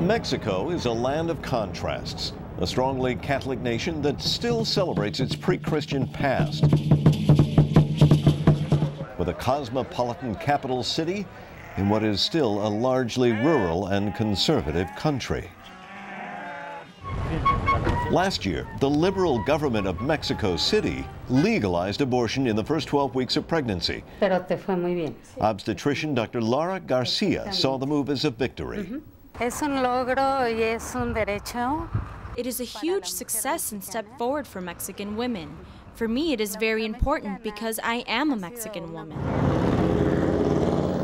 Mexico is a land of contrasts, a strongly Catholic nation that still celebrates its pre-Christian past. With a cosmopolitan capital city in what is still a largely rural and conservative country. Last year, the liberal government of Mexico City legalized abortion in the first 12 weeks of pregnancy. Obstetrician Dr. Laura Garcia saw the move as a victory. It is a huge success and step forward for Mexican women. For me, it is very important because I am a Mexican woman.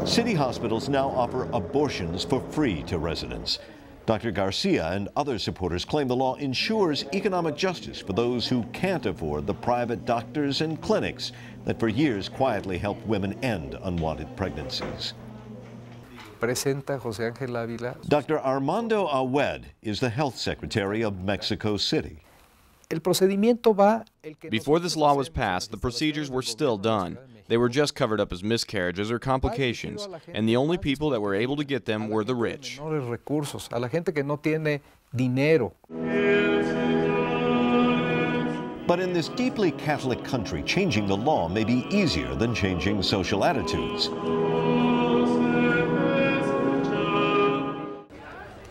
City hospitals now offer abortions for free to residents. Dr. Garcia and other supporters claim the law ensures economic justice for those who can't afford the private doctors and clinics that for years quietly helped women end unwanted pregnancies. Dr. Armando Awed is the health secretary of Mexico City. Before this law was passed, the procedures were still done. They were just covered up as miscarriages or complications, and the only people that were able to get them were the rich. But in this deeply Catholic country, changing the law may be easier than changing social attitudes.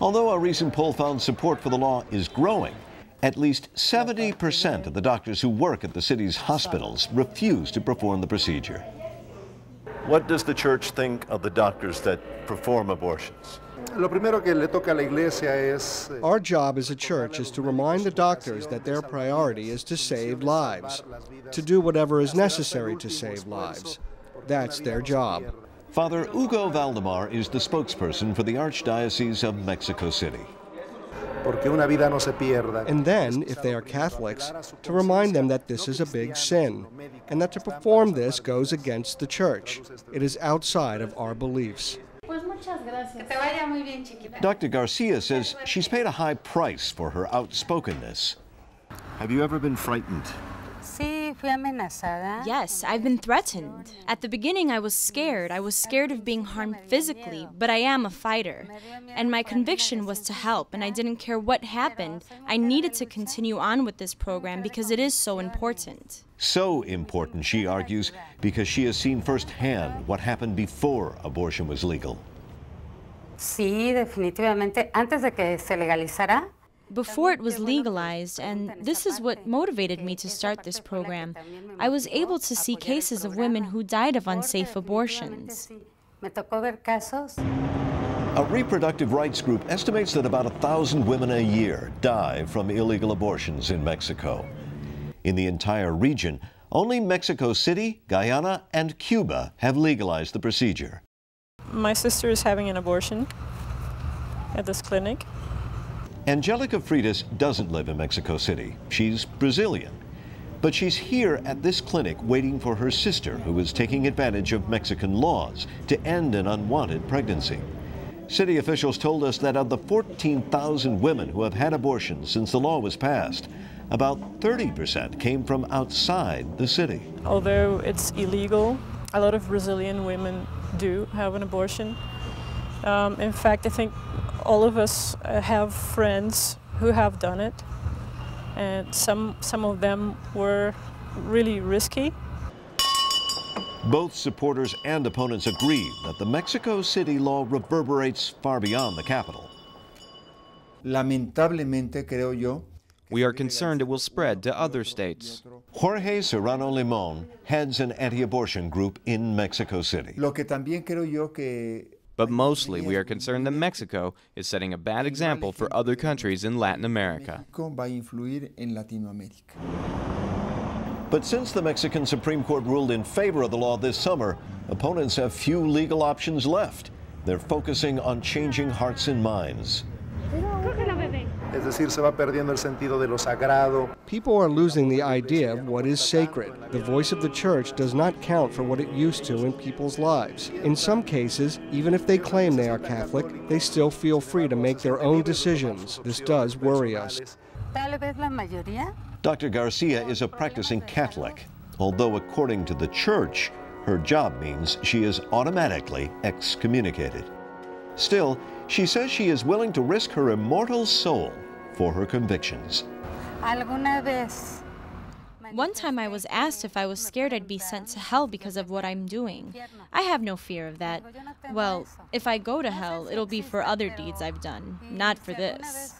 Although a recent poll found support for the law is growing, at least 70% of the doctors who work at the city's hospitals refuse to perform the procedure. What does the church think of the doctors that perform abortions? Our job as a church is to remind the doctors that their priority is to save lives, to do whatever is necessary to save lives. That's their job. Father Hugo Valdemar is the spokesperson for the Archdiocese of Mexico City. And then, if they are Catholics, to remind them that this is a big sin, and that to perform this goes against the Church. It is outside of our beliefs. Dr. Garcia says she's paid a high price for her outspokenness. Have you ever been frightened? Yes, I've been threatened. At the beginning, I was scared. I was scared of being harmed physically, but I am a fighter. And my conviction was to help, and I didn't care what happened. I needed to continue on with this program because it is so important. So important, she argues, because she has seen firsthand what happened before abortion was legal. Sí, definitivamente. Antes de que se legalizara, before it was legalized, and this is what motivated me to start this program, I was able to see cases of women who died of unsafe abortions. A reproductive rights group estimates that about 1,000 women a year die from illegal abortions in Mexico. In the entire region, only Mexico City, Guyana, and Cuba have legalized the procedure. My sister is having an abortion at this clinic. Angelica Freitas doesn't live in Mexico City. She's Brazilian. But she's here at this clinic waiting for her sister, who is taking advantage of Mexican laws to end an unwanted pregnancy. City officials told us that of the 14,000 women who have had abortions since the law was passed, about 30% came from outside the city. Although it's illegal, a lot of Brazilian women do have an abortion. In fact, I think all of us have friends who have done it, and some of them were really risky. Both supporters and opponents agree that the Mexico City law reverberates far beyond the capital. Lamentablemente, creo yo, we are concerned it will spread to other states. Jorge Serrano Limon heads an anti-abortion group in Mexico City. Lo que también creo yo que But mostly, we are concerned that Mexico is setting a bad example for other countries in Latin America. But since the Mexican Supreme Court ruled in favor of the law this summer, opponents have few legal options left. They're focusing on changing hearts and minds. People are losing the idea of what is sacred. The voice of the Church does not count for what it used to in people's lives. In some cases, even if they claim they are Catholic, they still feel free to make their own decisions. This does worry us. Dr. Garcia is a practicing Catholic, although according to the Church, her job means she is automatically excommunicated. Still, She says she is willing to risk her immortal soul for her convictions. One time I was asked if I was scared I'd be sent to hell because of what I'm doing. I have no fear of that. Well, if I go to hell, it'll be for other deeds I've done, not for this.